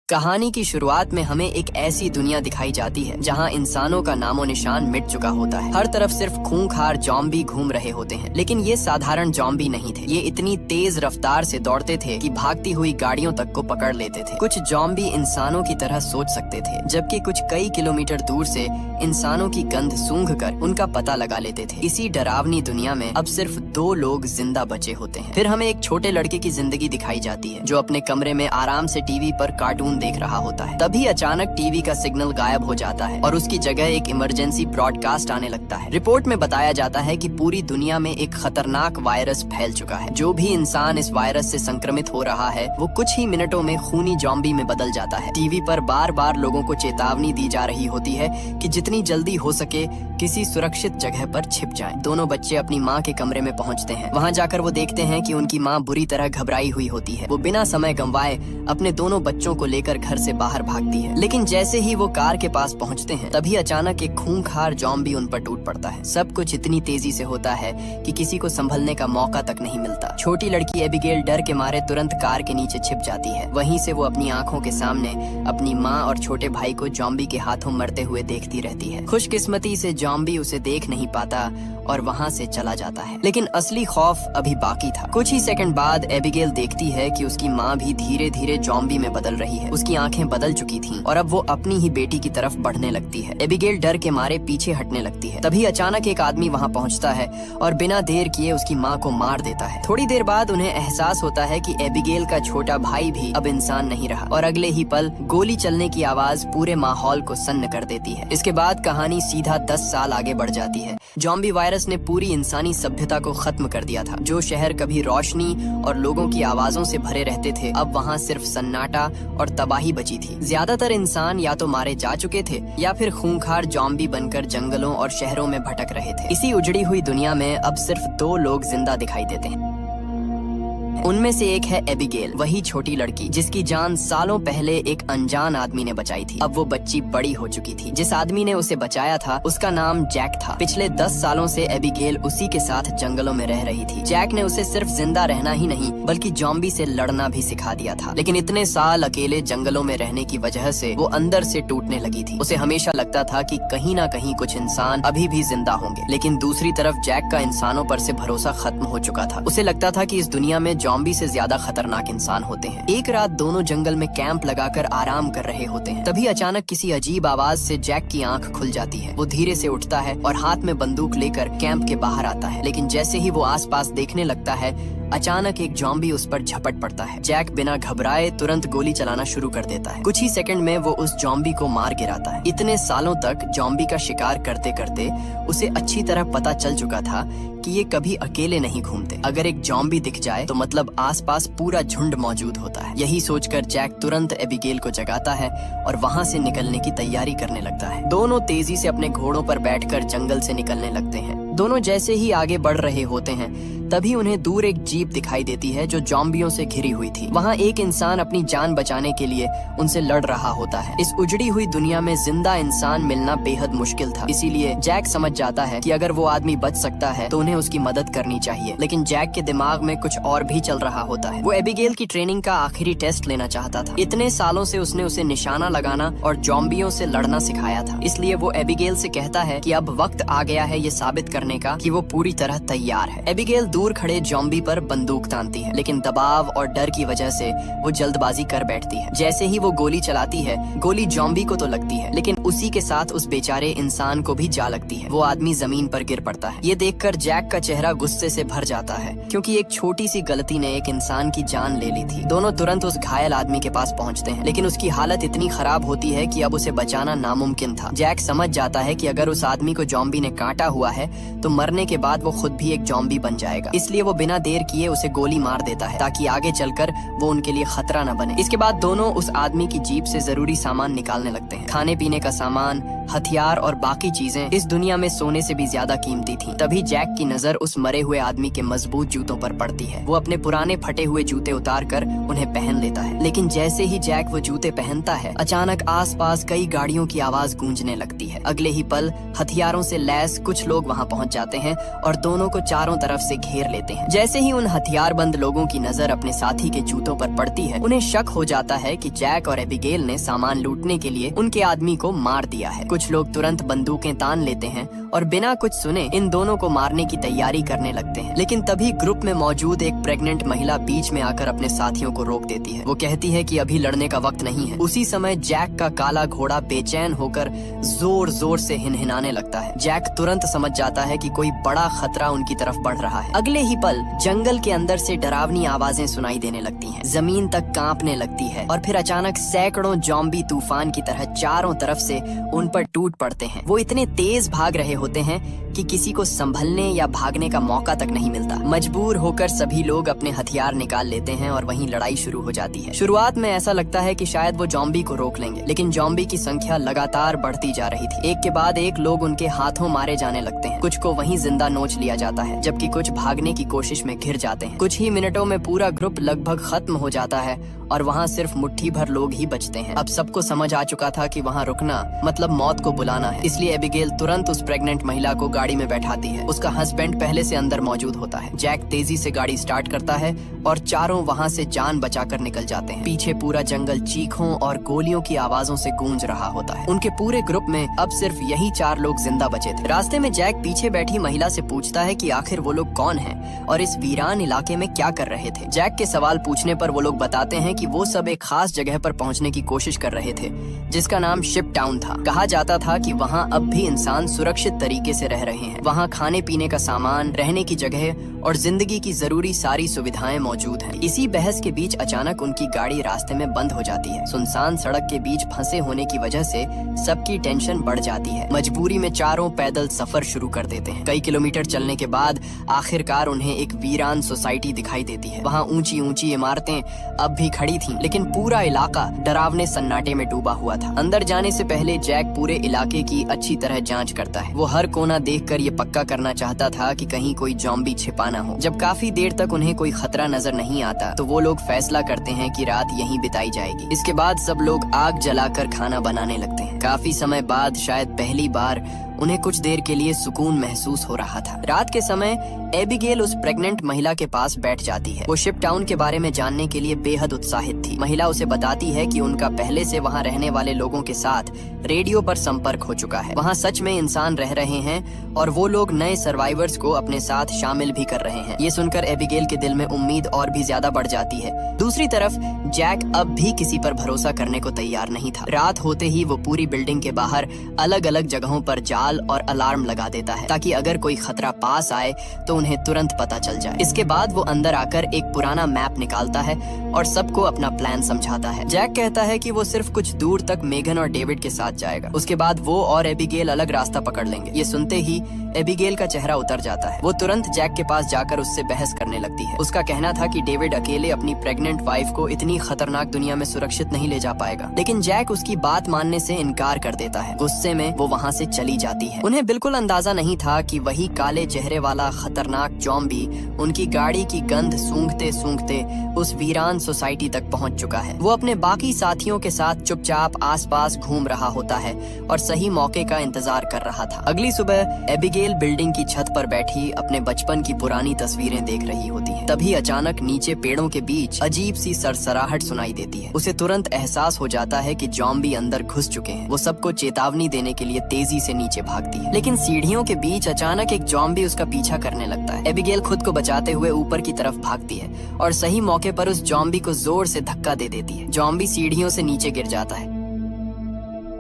कहानी की शुरुआत में हमें एक ऐसी दुनिया दिखाई जाती है जहां इंसानों का नामो निशान मिट चुका होता है। हर तरफ सिर्फ खूंखार जॉम्बी घूम रहे होते हैं, लेकिन ये साधारण जॉम्बी नहीं थे। ये इतनी तेज रफ्तार से दौड़ते थे कि भागती हुई गाड़ियों तक को पकड़ लेते थे। कुछ जॉम्बी इंसानों की तरह सोच सकते थे, जबकि कुछ कई किलोमीटर दूर से इंसानों की गंध सूंघकर उनका पता लगा लेते थे। इसी डरावनी दुनिया में अब सिर्फ 2 लोग जिंदा बचे होते हैं। फिर हमें एक छोटे लड़के की जिंदगी दिखाई जाती है, जो अपने कमरे में आराम से टीवी पर कार्टून देख रहा होता है। तभी अचानक टीवी का सिग्नल गायब हो जाता है और उसकी जगह एक इमरजेंसी ब्रॉडकास्ट आने लगता है। रिपोर्ट में बताया जाता है कि पूरी दुनिया में एक खतरनाक वायरस फैल चुका है। जो भी इंसान इस वायरस से संक्रमित हो रहा है वो कुछ ही मिनटों में खूनी जॉम्बी में बदल जाता है। टीवी पर बार बार लोगों को चेतावनी दी जा रही होती है कि जितनी जल्दी हो सके किसी सुरक्षित जगह पर छिप जाएं। दोनों बच्चे अपनी माँ के कमरे में पहुँचते हैं। वहाँ जाकर वो देखते हैं कि उनकी माँ बुरी तरह घबराई हुई होती है। वो बिना समय गंवाए अपने दोनों बच्चों को लेकर घर से बाहर भागती है, लेकिन जैसे ही वो कार के पास पहुंचते हैं तभी अचानक एक खूंखार जॉम्बी उन पर टूट पड़ता है। सब कुछ इतनी तेजी से होता है कि किसी को संभलने का मौका तक नहीं मिलता। छोटी लड़की एबिगेल डर के मारे तुरंत कार के नीचे छिप जाती है। वहीं से वो अपनी आंखों के सामने अपनी माँ और छोटे भाई को जॉम्बी के हाथों मरते हुए देखती रहती है। खुशकिस्मती से जॉम्बी उसे देख नहीं पाता और वहाँ से चला जाता है, लेकिन असली खौफ अभी बाकी था। कुछ ही सेकंड बाद एबिगेल देखती है कि उसकी माँ भी धीरे धीरे जॉम्बी में बदल रही है। उसकी आंखें बदल चुकी थीं और अब वो अपनी ही बेटी की तरफ बढ़ने लगती है। एबिगेल डर के मारे पीछे हटने लगती है। तभी अचानक एक आदमी वहाँ पहुँचता है और बिना देर किए उसकी माँ को मार देता है। थोड़ी देर बाद उन्हें एहसास होता है कि एबिगेल का छोटा भाई भी अब इंसान नहीं रहा और अगले ही पल गोली चलने की आवाज पूरे माहौल को सन्न कर देती है। इसके बाद कहानी सीधा 10 साल आगे बढ़ जाती है। जॉम्बी वायरस ने पूरी इंसानी सभ्यता को खत्म कर दिया था। जो शहर कभी रोशनी और लोगों की आवाजों से भरे रहते थे, अब वहाँ सिर्फ सन्नाटा और तबाही बची थी। ज्यादातर इंसान या तो मारे जा चुके थे या फिर खूंखार जॉम्बी बनकर जंगलों और शहरों में भटक रहे थे। इसी उजड़ी हुई दुनिया में अब सिर्फ 2 लोग जिंदा दिखाई देते हैं। उनमें से एक है एबिगेल, वही छोटी लड़की जिसकी जान सालों पहले एक अनजान आदमी ने बचाई थी। अब वो बच्ची बड़ी हो चुकी थी। जिस आदमी ने उसे बचाया था उसका नाम जैक था। पिछले 10 सालों से एबिगेल उसी के साथ जंगलों में रह रही थी। जैक ने उसे सिर्फ जिंदा रहना ही नहीं बल्कि जॉम्बी से लड़ना भी सिखा दिया था। लेकिन इतने साल अकेले जंगलों में रहने की वजह से वो अंदर से टूटने लगी थी। उसे हमेशा लगता था कि कहीं ना कहीं कुछ इंसान अभी भी जिंदा होंगे, लेकिन दूसरी तरफ जैक का इंसानों पर से भरोसा खत्म हो चुका था। उसे लगता था कि इस दुनिया में जॉम्बी से ज्यादा खतरनाक इंसान होते हैं। एक रात दोनों जंगल में कैंप लगाकर आराम कर रहे होते हैं। तभी अचानक किसी अजीब आवाज से जैक की आंख खुल जाती है। वो धीरे से उठता है और हाथ में बंदूक लेकर कैंप के बाहर आता है, लेकिन जैसे ही वो आसपास देखने लगता है अचानक एक जॉम्बी उस पर झपट पड़ता है। जैक बिना घबराए तुरंत गोली चलाना शुरू कर देता है। कुछ ही सेकंड में वो उस जॉम्बी को मार गिराता है। इतने सालों तक जॉम्बी का शिकार करते करते उसे अच्छी तरह पता चल चुका था कि ये कभी अकेले नहीं घूमते। अगर एक जॉम्बी दिख जाए तो मतलब आसपास पूरा झुंड मौजूद होता है। यही सोचकर जैक तुरंत एबिगेल को जगाता है और वहाँ से निकलने की तैयारी करने लगता है। दोनों तेजी से अपने घोड़ों पर बैठकर जंगल से निकलने लगते हैं। दोनों जैसे ही आगे बढ़ रहे होते हैं तभी उन्हें दूर एक जीप दिखाई देती है जो जॉम्बियों से घिरी हुई थी। वहाँ एक इंसान अपनी जान बचाने के लिए उनसे लड़ रहा होता है। इस उजड़ी हुई दुनिया में जिंदा इंसान मिलना बेहद मुश्किल था, इसीलिए जैक समझ जाता है कि अगर वो आदमी बच सकता है तो उन्हें उसकी मदद करनी चाहिए। लेकिन जैक के दिमाग में कुछ और भी चल रहा होता है। वो एबिगेल की ट्रेनिंग का आखिरी टेस्ट लेना चाहता था। इतने सालों से उसने उसे निशाना लगाना और जॉम्बियों से लड़ना सिखाया था, इसलिए वो एबिगेल से कहता है कि अब वक्त आ गया है ये साबित करने का कि वो पूरी तरह तैयार है। एबिगेल दूर खड़े जॉम्बी पर बंदूक तानती है, लेकिन दबाव और डर की वजह से वो जल्दबाजी कर बैठती है। जैसे ही वो गोली चलाती है, गोली जॉम्बी को तो लगती है, लेकिन उसी के साथ उस बेचारे इंसान को भी जा लगती है। वो आदमी जमीन पर गिर पड़ता है। ये देखकर जैक का चेहरा गुस्से से भर जाता है, क्योंकि एक छोटी सी गलती ने एक इंसान की जान ले ली थी। दोनों तुरंत उस घायल आदमी के पास पहुंचते हैं, लेकिन उसकी हालत इतनी खराब होती है कि अब उसे बचाना नामुमकिन था। जैक समझ जाता है कि अगर उस आदमी को जॉम्बी ने काटा हुआ है तो मरने के बाद वो खुद भी एक जॉम्बी बन जाएगा। इसलिए वो बिना देर किए उसे गोली मार देता है ताकि आगे चलकर वो उनके लिए खतरा न बने। इसके बाद दोनों उस आदमी की जीप से जरूरी सामान निकालने लगते हैं। खाने पीने का सामान, हथियार और बाकी चीजें इस दुनिया में सोने से भी ज्यादा कीमती थी। तभी जैक की नजर उस मरे हुए आदमी के मजबूत जूतों पर पड़ती है। वो अपने पुराने फटे हुए जूते उतार कर उन्हें पहन लेता है, लेकिन जैसे ही जैक वो जूते पहनता है अचानक आसपास कई गाड़ियों की आवाज गूंजने लगती है। अगले ही पल हथियारों से लैस कुछ लोग वहाँ पहुँच जाते हैं और दोनों को चारों तरफ से घेर घेर लेते हैं। जैसे ही उन हथियारबंद लोगों की नजर अपने साथी के जूतों पर पड़ती है, उन्हें शक हो जाता है कि जैक और एबिगेल ने सामान लूटने के लिए उनके आदमी को मार दिया है। कुछ लोग तुरंत बंदूकें तान लेते हैं और बिना कुछ सुने इन दोनों को मारने की तैयारी करने लगते हैं। लेकिन तभी ग्रुप में मौजूद एक प्रेग्नेंट महिला बीच में आकर अपने साथियों को रोक देती है। वो कहती है कि अभी लड़ने का वक्त नहीं है। उसी समय जैक का काला घोड़ा बेचैन होकर जोर जोर से हिनहिनाने लगता है। जैक तुरंत समझ जाता है कि कोई बड़ा खतरा उनकी तरफ बढ़ रहा है। अगले ही पल जंगल के अंदर से डरावनी आवाजें सुनाई देने लगती हैं। जमीन तक कांपने लगती है और फिर अचानक सैकड़ों ज़ॉम्बी तूफान की तरह चारों तरफ से उन पर टूट पड़ते हैं। वो इतने तेज भाग रहे होते हैं कि किसी को संभलने या भागने का मौका तक नहीं मिलता। मजबूर होकर सभी लोग अपने हथियार निकाल लेते हैं और वहीं लड़ाई शुरू हो जाती है। शुरुआत में ऐसा लगता है कि शायद वो ज़ॉम्बी को रोक लेंगे, लेकिन ज़ॉम्बी की संख्या लगातार बढ़ती जा रही थी। एक के बाद एक लोग उनके हाथों मारे जाने लगते हैं। कुछ को वहीं जिंदा नोच लिया जाता है, जबकि कुछ भागने की कोशिश में घिर जाते हैं। कुछ ही मिनटों में पूरा ग्रुप लगभग खत्म हो जाता है और वहाँ सिर्फ मुट्ठी भर लोग ही बचते हैं। अब सबको समझ आ चुका था कि वहाँ रुकना मतलब मौत को बुलाना है। इसलिए एबिगेल तुरंत उस प्रेग्नेंट महिला को गाड़ी में बैठाती है। उसका हस्बैंड पहले से अंदर मौजूद होता है। जैक तेजी से गाड़ी स्टार्ट करता है और चारों वहाँ से जान बचाकर निकल जाते हैं। पीछे पूरा जंगल चीखों और गोलियों की आवाजों से गूंज रहा होता है। उनके पूरे ग्रुप में अब सिर्फ यही 4 लोग जिंदा बचे थे। रास्ते में जैक पीछे बैठी महिला से पूछता है कि आखिर वो लोग कौन हैं और इस वीरान इलाके में क्या कर रहे थे। जैक के सवाल पूछने पर वो लोग बताते हैं कि वो सब एक खास जगह पर पहुंचने की कोशिश कर रहे थे, जिसका नाम शिप टाउन था। कहा जाता था कि वहां अब भी इंसान सुरक्षित तरीके से रह रहे हैं। वहां खाने पीने का सामान, रहने की जगह और जिंदगी की जरूरी सारी सुविधाएं मौजूद हैं। इसी बहस के बीच अचानक उनकी गाड़ी रास्ते में बंद हो जाती है। सुनसान सड़क के बीच फंसे होने की वजह से सबकी टेंशन बढ़ जाती है। मजबूरी में चारों पैदल सफर शुरू कर देते हैं। कई किलोमीटर चलने के बाद आखिरकार उन्हें एक वीरान सोसाइटी दिखाई देती है। वहाँ ऊंची ऊंची इमारतें अब भी खड़ी थीं, लेकिन पूरा इलाका डरावने सन्नाटे में डूबा हुआ था। अंदर जाने से पहले जैक पूरे इलाके की अच्छी तरह जांच करता है। वो हर कोना देखकर ये पक्का करना चाहता था कि कहीं कोई ज़ॉम्बी छिपा न हो। जब काफी देर तक उन्हें कोई खतरा नजर नहीं आता, तो वो लोग फैसला करते हैं कि रात यहीं बिताई जाएगी। इसके बाद सब लोग आग जलाकर खाना बनाने लगते हैं। काफी समय बाद, शायद पहली बार, उन्हें कुछ देर के लिए सुकून महसूस हो रहा था। रात के समय एबिगेल उस प्रेग्नेंट महिला के पास बैठ जाती है। वो शिप टाउन के बारे में जानने के लिए बेहद उत्साहित थी। महिला उसे बताती है कि उनका पहले से वहाँ रहने वाले लोगों के साथ रेडियो पर संपर्क हो चुका है। वहाँ सच में इंसान रह रहे हैं और वो लोग नए सर्वाइवर्स को अपने साथ शामिल भी कर रहे हैं। ये सुनकर एबिगेल के दिल में उम्मीद और भी ज्यादा बढ़ जाती है। दूसरी तरफ जैक अब भी किसी पर भरोसा करने को तैयार नहीं था। रात होते ही वो पूरी बिल्डिंग के बाहर अलग अलग जगहों पर जाल और अलार्म लगा देता है, ताकि अगर कोई खतरा पास आए तो उन्हें तुरंत पता चल जाए। इसके बाद वो अंदर आकर एक पुराना मैप निकालता है और सबको अपना प्लान समझाता है। जैक कहता है कि वो सिर्फ कुछ दूर तक मेगन और डेविड के साथ जाएगा। उसके बाद वो और एबिगेल अलग रास्ता पकड़ लेंगे। ये सुनते ही एबिगेल का चेहरा उतर जाता है। वो तुरंत जैक के पास जाकर उससे बहस करने लगती है। उसका कहना था कि डेविड अकेले अपनी प्रेग्नेंट वाइफ को इतनी खतरनाक दुनिया में सुरक्षित नहीं ले जा पाएगा, लेकिन जैक उसकी बात मानने से इनकार कर देता है। गुस्से में वो वहाँ से चली जाती है। उन्हें बिल्कुल अंदाजा नहीं था कि वही काले चेहरे वाला खतरनाक ज़ॉम्बी उनकी गाड़ी की गंध सूंघते सूंघते उस वीरान सोसाइटी तक पहुंच चुका है। वो अपने बाकी साथियों के साथ चुपचाप आसपास घूम रहा होता है और सही मौके का इंतजार कर रहा था। अगली सुबह एबिगेल बिल्डिंग की छत पर बैठी अपने बचपन की पुरानी तस्वीरें देख रही होती है। तभी अचानक नीचे पेड़ों के बीच अजीब सी सरसराहट सुनाई देती है। उसे तुरंत एहसास हो जाता है कि ज़ॉम्बी अंदर घुस चुके हैं। वो सबको चेतावनी देने के लिए तेजी से नीचे भागती है, लेकिन सीढ़ियों के बीच अचानक एक ज़ॉम्बी उसका पीछा करने लगता है। एबिगेल खुद को बचाते हुए ऊपर की तरफ भागती है और सही मौके पर उस ज़ॉम्बी को जोर से धक्का दे देती है। ज़ॉम्बी सीढ़ियों से नीचे गिर जाता है,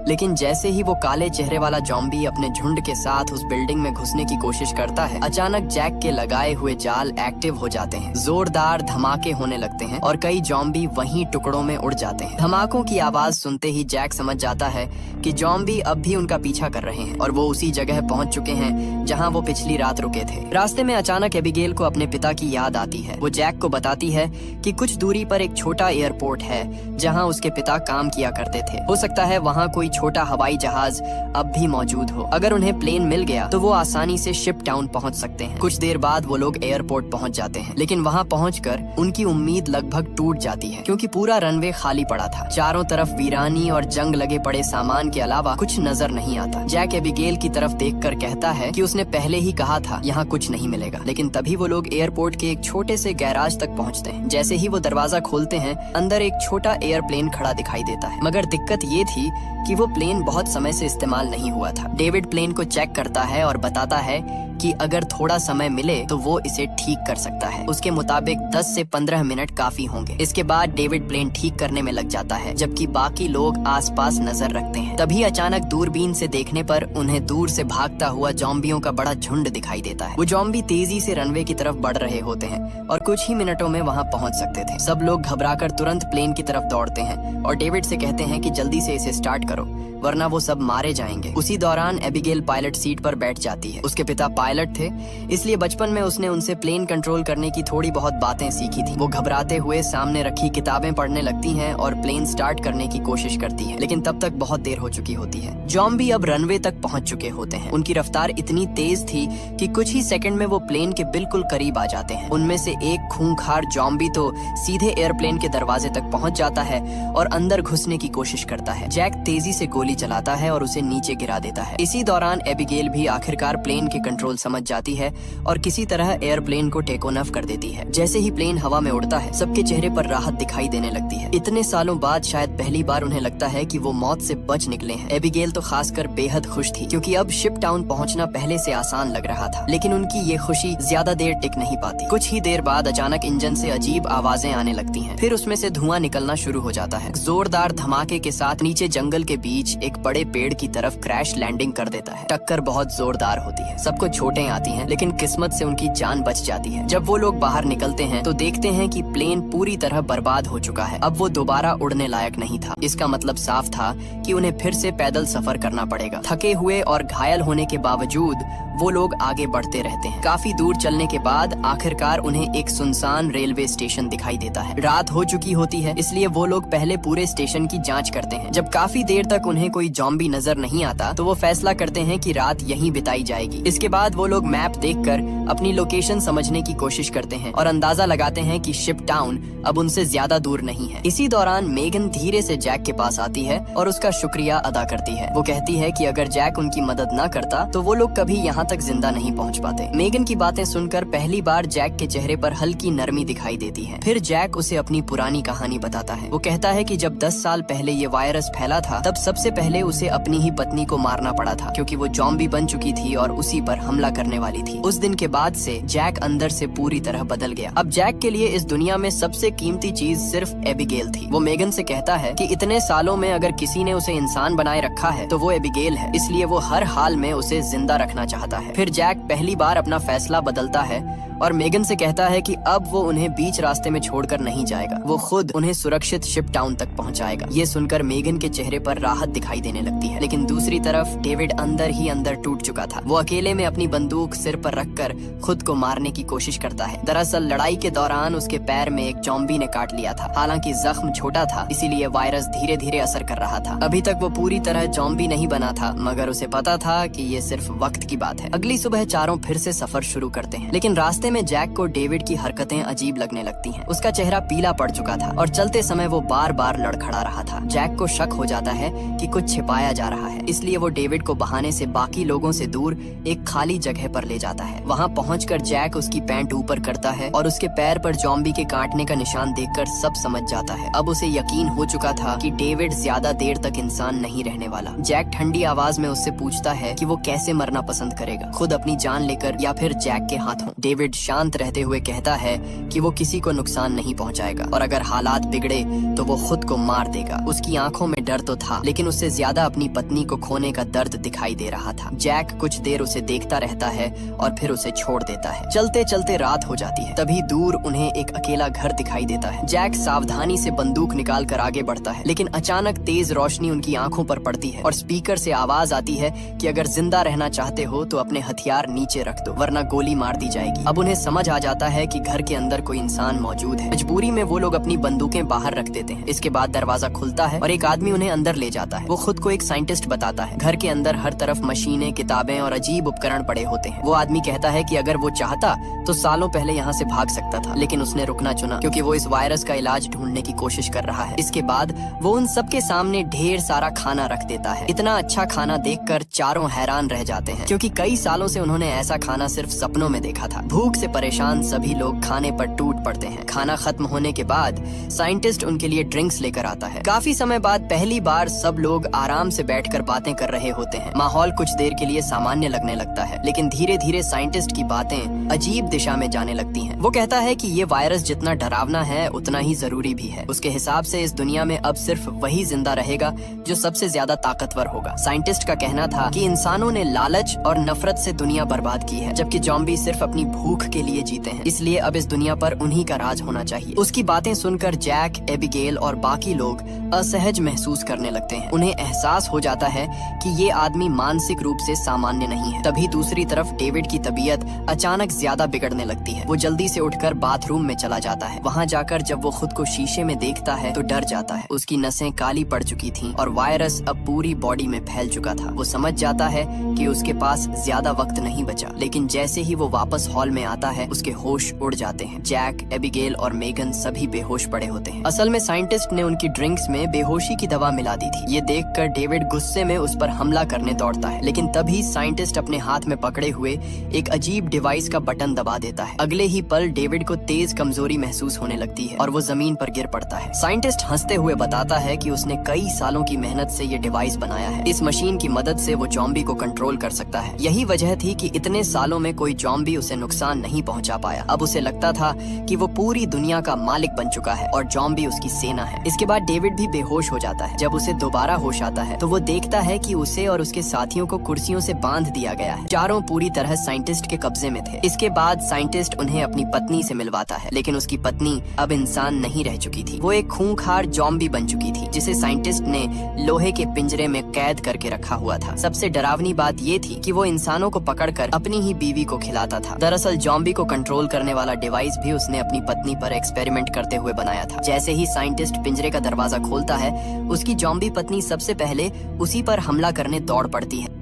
लेकिन जैसे ही वो काले चेहरे वाला ज़ॉम्बी अपने झुंड के साथ उस बिल्डिंग में घुसने की कोशिश करता है, अचानक जैक के लगाए हुए जाल एक्टिव हो जाते हैं। जोरदार धमाके होने लगते हैं और कई ज़ॉम्बी वहीं टुकड़ों में उड़ जाते हैं। धमाकों की आवाज सुनते ही जैक समझ जाता है कि ज़ॉम्बी अब भी उनका पीछा कर रहे हैं और वो उसी जगह पहुंच चुके हैं जहां वो पिछली रात रुके थे। रास्ते में अचानक एबिगेल को अपने पिता की याद आती है। वो जैक को बताती है कि कुछ दूरी पर एक छोटा एयरपोर्ट है जहाँ उसके पिता काम किया करते थे। हो सकता है वहाँ कोई छोटा हवाई जहाज अब भी मौजूद हो। अगर उन्हें प्लेन मिल गया तो वो आसानी से शिप टाउन पहुंच सकते हैं। कुछ देर बाद वो लोग एयरपोर्ट पहुंच जाते हैं, लेकिन वहां पहुंचकर उनकी उम्मीद लगभग टूट जाती है क्योंकि पूरा रनवे खाली पड़ा था। चारों तरफ वीरानी और जंग लगे पड़े सामान के अलावा कुछ नजर नहीं आता। जैक एबिगेल की तरफ देखकर कहता है कि उसने पहले ही कहा था यहाँ कुछ नहीं मिलेगा। लेकिन तभी वो लोग एयरपोर्ट के एक छोटे से गैराज तक पहुँचते हैं। जैसे ही वो दरवाजा खोलते हैं, अंदर एक छोटा एयरप्लेन खड़ा दिखाई देता है, मगर दिक्कत ये थी कि वो प्लेन बहुत समय से इस्तेमाल नहीं हुआ था। डेविड प्लेन को चेक करता है और बताता है कि अगर थोड़ा समय मिले तो वो इसे ठीक कर सकता है। उसके मुताबिक 10 से 15 मिनट काफी होंगे। इसके बाद डेविड प्लेन ठीक करने में लग जाता है, जबकि बाकी लोग आसपास नजर रखते हैं। तभी अचानक दूरबीन से देखने पर उन्हें दूर से भागता हुआ जॉम्बियों का बड़ा झुंड दिखाई देता है। वो जॉम्बी तेजी से रनवे की तरफ बढ़ रहे होते हैं और कुछ ही मिनटों में वहाँ पहुँच सकते थे। सब लोग घबराकर तुरंत प्लेन की तरफ दौड़ते हैं और डेविड से कहते हैं कि जल्दी से इसे स्टार्ट करो, वरना वो सब मारे जाएंगे। उसी दौरान एबिगेल पायलट सीट पर बैठ जाती है। उसके पिता पायलट थे, इसलिए बचपन में उसने उनसे प्लेन कंट्रोल करने की थोड़ी बहुत बातें सीखी थी। वो घबराते हुए सामने रखी किताबें पढ़ने लगती हैं और प्लेन स्टार्ट करने की कोशिश करती है, लेकिन तब तक बहुत देर हो चुकी होती है। जॉम्बी अब रनवे तक पहुंच चुके होते हैं। उनकी रफ्तार इतनी तेज थी कि कुछ ही सेकंड में वो प्लेन के बिल्कुल करीब आ जाते हैं। उनमें से एक खूंखार जॉम्बी तो सीधे एयरप्लेन के दरवाजे तक पहुंच जाता है और अंदर घुसने की कोशिश करता है। जैक तेजी से गोली चलाता है और उसे नीचे गिरा देता है। इसी दौरान एबिगेल भी आखिरकार प्लेन के कंट्रोल समझ जाती है और किसी तरह एयरप्लेन को टेक ऑफ कर देती है। जैसे ही प्लेन हवा में उड़ता है, सबके चेहरे पर राहत दिखाई देने लगती है। इतने सालों बाद शायद पहली बार उन्हें लगता है कि वो मौत से बच निकले हैं। एबिगेल तो खासकर बेहद खुश थी क्योंकि अब शिप टाउन पहुंचना पहले से आसान लग रहा था, लेकिन उनकी ये खुशी ज्यादा देर टिक नहीं पाती। कुछ ही देर बाद अचानक इंजन से अजीब आवाजें आने लगती हैं। फिर उसमें से धुआं निकलना शुरू हो जाता है। जोरदार धमाके के साथ नीचे जंगल के बीच एक बड़े पेड़ की तरफ क्रैश लैंडिंग कर देता है। टक्कर बहुत जोरदार होती है, सबको चोटें आती हैं, लेकिन किस्मत से उनकी जान बच जाती है। जब वो लोग बाहर निकलते हैं तो देखते हैं कि प्लेन पूरी तरह बर्बाद हो चुका है। अब वो दोबारा उड़ने लायक नहीं था। इसका मतलब साफ था कि उन्हें फिर से पैदल सफर करना पड़ेगा। थके हुए और घायल होने के बावजूद वो लोग आगे बढ़ते रहते हैं। काफी दूर चलने के बाद आखिरकार उन्हें एक सुनसान रेलवे स्टेशन दिखाई देता है। रात हो चुकी होती है, इसलिए वो लोग पहले पूरे स्टेशन की जांच करते हैं। जब काफी देर तक उन्हें कोई जॉम्बी नजर नहीं आता तो वो फैसला करते हैं कि रात यहीं बिताई जाएगी। इसके बाद वो लोग मैप देखकर अपनी लोकेशन समझने की कोशिश करते हैं और अंदाजा लगाते हैं कि शिप टाउन अब उनसे ज्यादा दूर नहीं है। इसी दौरान मेगन धीरे से जैक के पास आती है और उसका शुक्रिया अदा करती है। वो कहती है कि अगर जैक उनकी मदद न करता तो वो लोग कभी यहाँ तक जिंदा नहीं पहुँच पाते। मेगन की बातें सुनकर पहली बार जैक के चेहरे पर हल्की नरमी दिखाई देती है। फिर जैक उसे अपनी पुरानी कहानी बताता है। वो कहता है कि जब 10 साल पहले ये वायरस फैला था, तब सबसे पहले उसे अपनी ही पत्नी को मारना पड़ा था क्योंकि वो जॉम्बी बन चुकी थी और उसी पर हमला करने वाली थी। उस दिन के बाद से जैक अंदर से पूरी तरह बदल गया। अब जैक के लिए इस दुनिया में सबसे कीमती चीज सिर्फ एबिगेल थी। वो मेगन से कहता है कि इतने सालों में अगर किसी ने उसे इंसान बनाए रखा है तो वो एबिगेल है, इसलिए वो हर हाल में उसे जिंदा रखना चाहता है। फिर जैक पहली बार अपना फैसला बदलता है और मेगन से कहता है कि अब वो उन्हें बीच रास्ते में छोड़कर नहीं जाएगा। वो खुद उन्हें सुरक्षित शिप टाउन तक पहुंचाएगा। ये सुनकर मेगन के चेहरे पर राहत दिखाई देने लगती है, लेकिन दूसरी तरफ डेविड अंदर ही अंदर टूट चुका था। वो अकेले में अपनी बंदूक सिर पर रखकर खुद को मारने की कोशिश करता है। दरअसल लड़ाई के दौरान उसके पैर में एक जॉम्बी ने काट लिया था। हालांकि जख्म छोटा था, इसीलिए वायरस धीरे धीरे असर कर रहा था। अभी तक वो पूरी तरह जॉम्बी नहीं बना था, मगर उसे पता था कि ये सिर्फ वक्त की बात है। अगली सुबह चारों फिर से सफर शुरू करते हैं, लेकिन रास्ते में जैक को डेविड की हरकतें अजीब लगने लगती हैं। उसका चेहरा पीला पड़ चुका था और चलते समय वो बार बार लड़खड़ा रहा था। जैक को शक हो जाता है कि कुछ छिपाया जा रहा है, इसलिए वो डेविड को बहाने से बाकी लोगों से दूर एक खाली जगह पर ले जाता है। वहाँ पहुंचकर जैक उसकी पैंट ऊपर करता है और उसके पैर पर जॉम्बी के काटने का निशान देखकर सब समझ जाता है। अब उसे यकीन हो चुका था कि डेविड ज्यादा देर तक इंसान नहीं रहने वाला। जैक ठंडी आवाज में उससे पूछता है कि वो कैसे मरना पसंद करेगा, खुद अपनी जान लेकर या फिर जैक के हाथों। डेविड शांत रहते हुए कहता है कि वो किसी को नुकसान नहीं पहुंचाएगा और अगर हालात बिगड़े तो वो खुद को मार देगा। उसकी आंखों में डर तो था, लेकिन उससे ज्यादा अपनी पत्नी को खोने का दर्द दिखाई दे रहा था। जैक कुछ देर उसे देखता रहता है और फिर उसे छोड़ देता है। चलते चलते रात हो जाती है। तभी दूर उन्हें एक अकेला घर दिखाई देता है। जैक सावधानी से बंदूक निकाल कर आगे बढ़ता है, लेकिन अचानक तेज रोशनी उनकी आंखों पर पड़ती है और स्पीकर से आवाज आती है कि अगर जिंदा रहना चाहते हो तो अपने हथियार नीचे रख दो, वरना गोली मार दी जाएगी। अब उन्हें समझ आ जाता है कि घर के अंदर कोई इंसान मौजूद है। मजबूरी में वो लोग अपनी बंदूकें बाहर रख देते हैं। इसके बाद दरवाजा खुलता है और एक आदमी उन्हें अंदर ले जाता है। वो खुद को एक साइंटिस्ट बताता है। घर के अंदर हर तरफ मशीनें, किताबें और अजीब उपकरण पड़े होते हैं। वो आदमी कहता है कि अगर वो चाहता तो सालों पहले यहाँ से भाग सकता था, लेकिन उसने रुकना चुना क्योंकि वो इस वायरस का इलाज ढूंढने की कोशिश कर रहा है। इसके बाद वो उन सबके सामने ढेर सारा खाना रख देता है। इतना अच्छा खाना देखकर चारों हैरान रह जाते हैं क्योंकि कई सालों से उन्होंने ऐसा खाना सिर्फ सपनों में देखा था। भूख से परेशान सभी लोग खाने पर टूट पड़ते हैं। खाना खत्म होने के बाद साइंटिस्ट उनके लिए ड्रिंक्स लेकर आता है। काफी समय बाद पहली बार सब लोग आराम से बैठकर बातें कर रहे होते हैं। माहौल कुछ देर के लिए सामान्य लगने लगता है, लेकिन धीरे धीरे साइंटिस्ट की बातें अजीब दिशा में जाने लगती हैं। वो कहता है कि ये वायरस जितना डरावना है उतना ही जरूरी भी है। उसके हिसाब से इस दुनिया में अब सिर्फ वही जिंदा रहेगा जो सबसे ज्यादा ताकतवर होगा। साइंटिस्ट का कहना था कि इंसानों ने लालच और नफरत से दुनिया बर्बाद की है, जबकि ज़ॉम्बी सिर्फ अपनी भूख के लिए जीते हैं। इसलिए अब इस दुनिया पर उन्हीं का राज होना चाहिए। उसकी बातें सुनकर जैक, एबिगेल और बाकी लोग असहज महसूस करने लगते हैं। उन्हें एहसास हो जाता है कि ये आदमी मानसिक रूप से सामान्य नहीं है। तभी दूसरी तरफ डेविड की तबीयत अचानक ज्यादा बिगड़ने लगती है। वो जल्दी से उठकर बाथरूम में चला जाता है। वहाँ जाकर जब वो खुद को शीशे में देखता है तो डर जाता है। उसकी नसें काली पड़ चुकी थीं और वायरस अब पूरी बॉडी में फैल चुका था। वो समझ जाता है कि उसके पास ज्यादा वक्त नहीं बचा, लेकिन जैसे ही वो वापस हॉल में आता है उसके होश उड़ जाते हैं। जैक, एबिगेल और मेगन सभी बेहोश पड़े होते हैं। असल में साइंटिस्ट ने उनकी ड्रिंक्स में बेहोशी की दवा मिला दी थी। ये देखकर डेविड गुस्से में उस पर हमला करने दौड़ता है, लेकिन तभी साइंटिस्ट अपने हाथ में पकड़े हुए एक अजीब डिवाइस का बटन दबा देता है। अगले ही पल डेविड को तेज कमजोरी महसूस होने लगती है और वो जमीन पर गिर पड़ता है। साइंटिस्ट हंसते हुए बताता है कि उसने कई सालों की मेहनत से ये डिवाइस बनाया है। इस मशीन की मदद से वो ज़ॉम्बी को कंट्रोल कर सकता है। यही वजह थी कि इतने सालों में कोई ज़ॉम्बी उसे नुकसान नहीं पहुंचा पाया। अब उसे लगता था कि वो पूरी दुनिया का मालिक बन चुका है और ज़ॉम्बी उसकी सेना है। इसके बाद डेविड भी बेहोश हो जाता है। जब उसे दोबारा होश आता है तो वो देखता है कि उसे और उसके साथियों को कुर्सियों से बांध दिया गया है। चारों पूरी तरह साइंटिस्ट के कब्जे में थे। इसके बाद साइंटिस्ट उन्हें अपनी पत्नी से मिलवाता है, लेकिन उसकी पत्नी अब इंसान नहीं रह चुकी थी। वो एक खूंखार ज़ॉम्बी बन चुकी थी जिसे साइंटिस्ट ने लोहे के पिंजरे में कैद करके रखा हुआ था। सबसे डरावनी बात ये थी कि वो इंसानों को पकड़कर अपनी ही बीवी को खिलाता था। दरअसल ज़ॉम्बी को कंट्रोल करने वाला डिवाइस भी उसने अपनी पत्नी पर एक्सपेरिमेंट करते हुए बनाया था। जैसे ही साइंटिस्ट पिंजरे का दरवाजा खोलता है, उसकी ज़ॉम्बी पत्नी सबसे पहले उसी पर हमला करने दौड़ पड़ती है,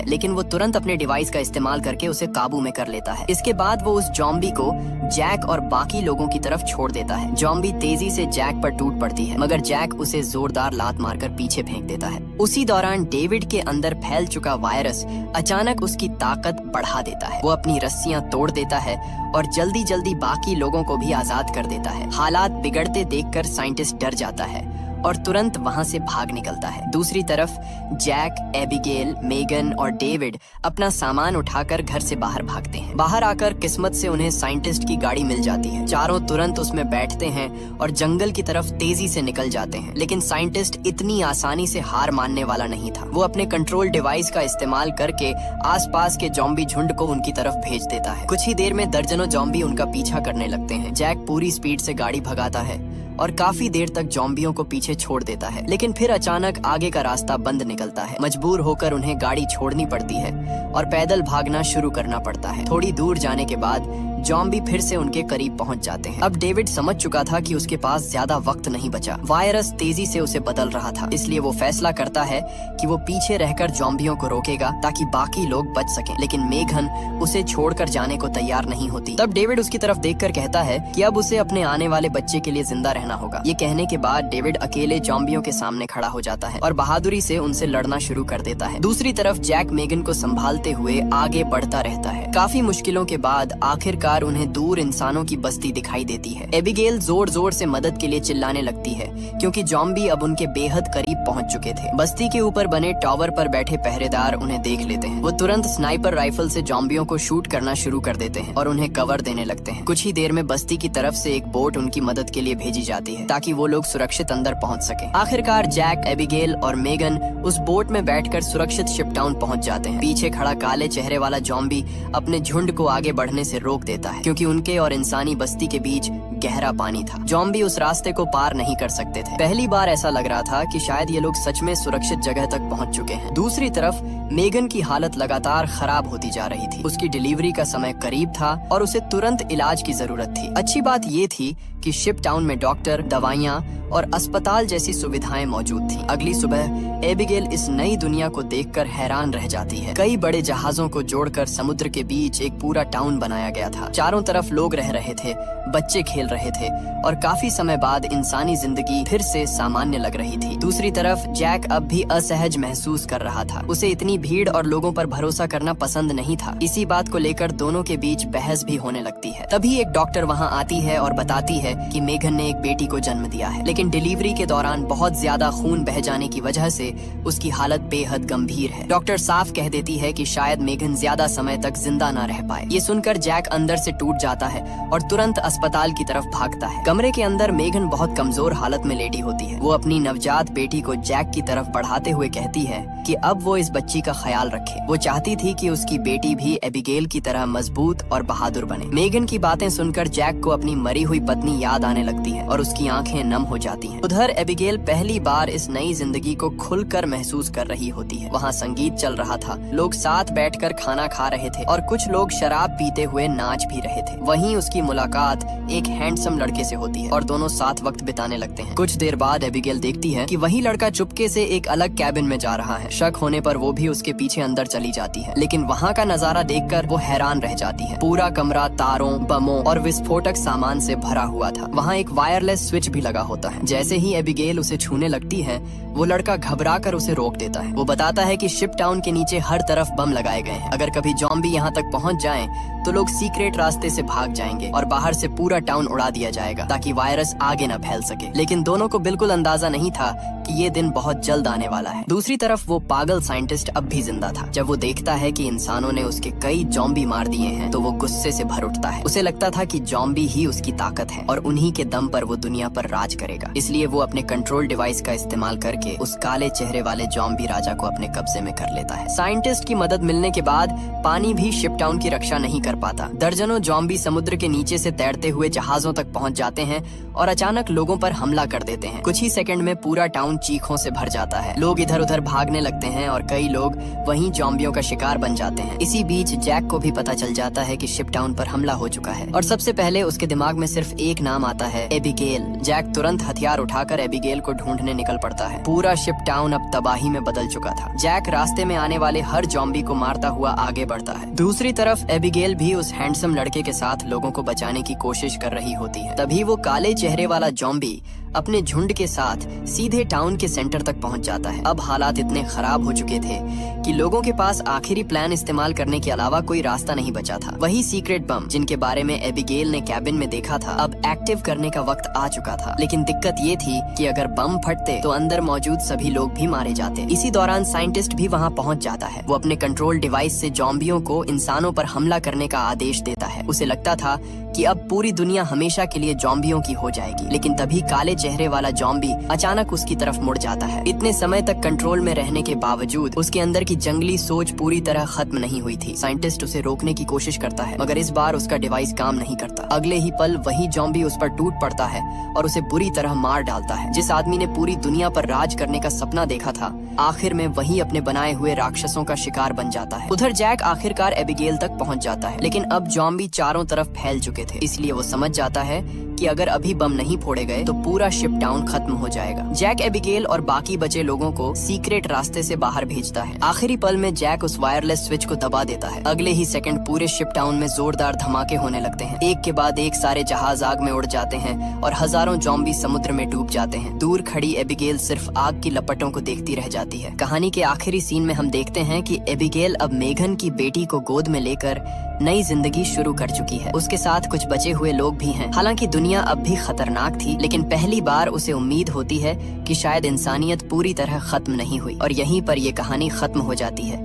लेकिन वो तुरंत अपने डिवाइस का इस्तेमाल करके उसे काबू में कर लेता है। इसके बाद वो उस ज़ॉम्बी को जैक और बाकी लोगों की तरफ छोड़ देता है। ज़ॉम्बी तेजी से जैक पर टूट पड़ती है, मगर जैक उसे जोरदार लात मारकर पीछे फेंक देता है। उसी दौरान डेविड के अंदर फैल चुका वायरस अचानक उसकी ताकत बढ़ा देता है। वो अपनी रस्सियां तोड़ देता है और जल्दी जल्दी बाकी लोगों को भी आजाद कर देता है। हालात बिगड़ते देखकर साइंटिस्ट डर जाता है और तुरंत वहां से भाग निकलता है। दूसरी तरफ जैक, एबिगेल, मेगन और डेविड अपना सामान उठाकर घर से बाहर भागते हैं। बाहर आकर किस्मत से उन्हें साइंटिस्ट की गाड़ी मिल जाती है। चारों तुरंत उसमें बैठते हैं और जंगल की तरफ तेजी से निकल जाते हैं, लेकिन साइंटिस्ट इतनी आसानी से हार मानने वाला नहीं था। वो अपने कंट्रोल डिवाइस का इस्तेमाल करके आसपास के ज़ॉम्बी झुंड को उनकी तरफ भेज देता है। कुछ ही देर में दर्जनों ज़ॉम्बी उनका पीछा करने लगते हैं। जैक पूरी स्पीड से गाड़ी भगाता है और काफी देर तक ज़ॉम्बियों को पीछे छोड़ देता है, लेकिन फिर अचानक आगे का रास्ता बंद निकलता है। मजबूर होकर उन्हें गाड़ी छोड़नी पड़ती है और पैदल भागना शुरू करना पड़ता है। थोड़ी दूर जाने के बाद ज़ॉम्बी फिर से उनके करीब पहुंच जाते हैं। अब डेविड समझ चुका था कि उसके पास ज्यादा वक्त नहीं बचा। वायरस तेजी से उसे बदल रहा था, इसलिए वो फैसला करता है कि वो पीछे रहकर ज़ॉम्बियों को रोकेगा ताकि बाकी लोग बच सकें। लेकिन मेघन उसे छोड़कर जाने को तैयार नहीं होती। तब डेविड उसकी तरफ देखकर कहता है कि अब उसे अपने आने वाले बच्चे के लिए जिंदा रहना होगा। ये कहने के बाद डेविड अकेले ज़ॉम्बियों के सामने खड़ा हो जाता है और बहादुरी से उनसे लड़ना शुरू कर देता है। दूसरी तरफ जैक मेघन को संभालते हुए आगे बढ़ता रहता है। काफी मुश्किलों के बाद आखिरकार उन्हें दूर इंसानों की बस्ती दिखाई देती है। एबिगेल जोर जोर से मदद के लिए चिल्लाने लगती है क्योंकि ज़ॉम्बी अब उनके बेहद करीब पहुंच चुके थे। बस्ती के ऊपर बने टावर पर बैठे पहरेदार उन्हें देख लेते हैं। वो तुरंत स्नाइपर राइफल से ज़ॉम्बियों को शूट करना शुरू कर देते हैं और उन्हें कवर देने लगते हैं। कुछ ही देर में बस्ती की तरफ से एक बोट उनकी मदद के लिए भेजी जाती है ताकि वो लोग सुरक्षित अंदर पहुंच सके। आखिरकार जैक, एबिगेल और मेगन उस बोट में बैठकर सुरक्षित शिप टाउन पहुंच जाते हैं। पीछे खड़ा काले चेहरे वाला ज़ॉम्बी अपने झुंड को आगे बढ़ने से रोक देता लेता है क्योंकि उनके और इंसानी बस्ती के बीच गहरा पानी था। जॉम्बी उस रास्ते को पार नहीं कर सकते थे। पहली बार ऐसा लग रहा था कि शायद ये लोग सच में सुरक्षित जगह तक पहुंच चुके हैं। दूसरी तरफ मेगन की हालत लगातार खराब होती जा रही थी। उसकी डिलीवरी का समय करीब था और उसे तुरंत इलाज की जरूरत थी। अच्छी बात ये थी कि शिप टाउन में डॉक्टर, दवाइयाँ और अस्पताल जैसी सुविधाएं मौजूद थीं। अगली सुबह एबिगेल इस नई दुनिया को देखकर हैरान रह जाती है। कई बड़े जहाजों को जोड़कर समुद्र के बीच एक पूरा टाउन बनाया गया था। चारों तरफ लोग रह रहे थे, बच्चे खेल रहे थे और काफी समय बाद इंसानी जिंदगी फिर से सामान्य लग रही थी। दूसरी तरफ जैक अब भी असहज महसूस कर रहा था। उसे इतनी भीड़ और लोगों पर भरोसा करना पसंद नहीं था। इसी बात को लेकर दोनों के बीच बहस भी होने लगती है। तभी एक डॉक्टर वहाँ आती है और बताती है कि मेगन ने एक बेटी को जन्म दिया है, लेकिन डिलीवरी के दौरान बहुत ज्यादा खून बह जाने की वजह से उसकी हालत बेहद गंभीर है। डॉक्टर साफ कह देती है कि शायद मेगन ज्यादा समय तक जिंदा न रह पाए। ये सुनकर जैक अंदर से टूट जाता है और तुरंत अस्पताल की तरफ भागता है। कमरे के अंदर मेगन बहुत कमजोर हालत में लेटी होती है। वो अपनी नवजात बेटी को जैक की तरफ बढ़ाते हुए कहती है कि अब वो इस बच्ची का ख्याल रखे। वो चाहती थी कि उसकी बेटी भी एबिगेल की तरह मजबूत और बहादुर बने। मेगन की बातें सुनकर जैक को अपनी मरी हुई पत्नी याद आने लगती है और उसकी आंखें नम हो जाती हैं। उधर एबिगेल पहली बार इस नई जिंदगी को खुलकर महसूस कर रही होती है। वहाँ संगीत चल रहा था, लोग साथ बैठकर खाना खा रहे थे और कुछ लोग शराब पीते हुए नाच भी रहे थे। वहीं उसकी मुलाकात एक हैंडसम लड़के से होती है और दोनों साथ वक्त बिताने लगते हैं। कुछ देर बाद एबिगेल देखती है कि वही लड़का चुपके से एक अलग कैबिन में जा रहा है। शक होने पर वो भी उसके पीछे अंदर चली जाती है, लेकिन वहाँ का नजारा देखकर वो हैरान रह जाती है। पूरा कमरा तारों, बमों और विस्फोटक सामान से भरा हुआ था। वहाँ एक वायरलेस स्विच भी लगा होता है। जैसे ही एबिगेल उसे छूने लगती है, वो लड़का घबराकर उसे रोक देता है। वो बताता है कि शिप टाउन के नीचे हर तरफ बम लगाए गए हैं। अगर कभी जॉम्बी यहाँ तक पहुँच जाएं, तो लोग सीक्रेट रास्ते से भाग जाएंगे और बाहर से पूरा टाउन उड़ा दिया जाएगा ताकि वायरस आगे न फैल सके। लेकिन दोनों को बिल्कुल अंदाजा नहीं था कि ये दिन बहुत जल्द आने वाला है। दूसरी तरफ वो पागल साइंटिस्ट अब भी जिंदा था। जब वो देखता है कि इंसानों ने उसके कई जॉम्बी मार दिए हैं, तो वो गुस्से से भर उठता है। उसे लगता था कि जॉम्बी ही उसकी ताकत है और उन्हीं के दम पर वो दुनिया पर राज करेगा। इसलिए वो अपने कंट्रोल डिवाइस का इस्तेमाल करके उस काले चेहरे वाले जॉम्बी राजा को अपने कब्जे में कर लेता है। साइंटिस्ट की मदद मिलने के बाद पानी भी शिप टाउन की रक्षा नहीं कर पाता। दर्जनों जॉम्बी समुद्र के नीचे से तैरते हुए जहाजों तक पहुंच जाते हैं और अचानक लोगों पर हमला कर देते हैं। कुछ ही सेकंड में पूरा टाउन चीखों से भर जाता है। लोग इधर उधर भागने लगते हैं और कई लोग वहीं जॉम्बियों का शिकार बन जाते हैं। इसी बीच जैक को भी पता चल जाता है कि शिप टाउन पर हमला हो चुका है और सबसे पहले उसके दिमाग में सिर्फ एक नाम आता है, एबिगेल। जैक तुरंत हथियार उठाकर एबिगेल को ढूंढने निकल पड़ता है। पूरा शिप टाउन अब तबाही में बदल चुका था। जैक रास्ते में आने वाले हर जॉम्बी को मारता हुआ आगे बढ़ता है। दूसरी तरफ एबिगेल भी उस हैंडसम लड़के के साथ लोगों को बचाने की कोशिश कर रही होती है। तभी वो काले चेहरे वाला जॉम्बी अपने झुंड के साथ सीधे टाउन के सेंटर तक पहुंच जाता है। अब हालात इतने खराब हो चुके थे कि लोगों के पास आखिरी प्लान इस्तेमाल करने के अलावा कोई रास्ता नहीं बचा था। वही सीक्रेट बम जिनके बारे में एबिगेल ने कैबिन में देखा था, अब एक्टिव करने का वक्त आ चुका था। लेकिन दिक्कत ये थी कि अगर बम फटते तो अंदर मौजूद सभी लोग भी मारे जाते। इसी दौरान साइंटिस्ट भी वहाँ पहुँच जाता है। वो अपने कंट्रोल डिवाइस से जॉम्बियों को इंसानों पर हमला करने का आदेश देता है। उसे लगता था कि अब पूरी दुनिया हमेशा के लिए जॉम्बियों की हो जाएगी, लेकिन तभी काले चेहरे वाला जॉम्बी अचानक उसकी तरफ मुड़ जाता है। इतने समय तक कंट्रोल में रहने के बावजूद उसके अंदर की जंगली सोच पूरी तरह खत्म नहीं हुई थी। साइंटिस्ट उसे रोकने की कोशिश करता है, मगर इस बार उसका डिवाइस काम नहीं करता। अगले ही पल वही जॉम्बी उस पर टूट पड़ता है और उसे बुरी तरह मार डालता है। जिस आदमी ने पूरी दुनिया पर राज करने का सपना देखा था, आखिर में वही अपने बनाए हुए राक्षसों का शिकार बन जाता है। उधर जैक आखिरकार एबिगेल तक पहुंच जाता है, लेकिन अब जॉम्बी चारों तरफ फैल चुके थे। इसलिए वो समझ जाता है कि अगर अभी बम नहीं फोड़े गए तो पूरा शिप टाउन खत्म हो जाएगा। जैक एबिगेल और बाकी बचे लोगों को सीक्रेट रास्ते से बाहर भेजता है। आखिरी पल में जैक उस वायरलेस स्विच को दबा देता है। अगले ही सेकंड पूरे शिप टाउन में जोरदार धमाके होने लगते हैं। एक के बाद एक सारे जहाज आग में उड़ जाते हैं और हजारों जॉम्बी समुद्र में डूब जाते हैं। दूर खड़ी एबिगेल सिर्फ आग की लपटों को देखती रह जाती है। कहानी के आखिरी सीन में हम देखते हैं कि एबिगेल अब मेगन की बेटी को गोद में लेकर नई जिंदगी शुरू कर चुकी है। उसके साथ कुछ बचे हुए लोग भी हैं। हालांकि दुनिया अब भी खतरनाक थी, लेकिन पहली बार उसे उम्मीद होती है कि शायद इंसानियत पूरी तरह खत्म नहीं हुई। और यहीं पर ये कहानी खत्म हो जाती है।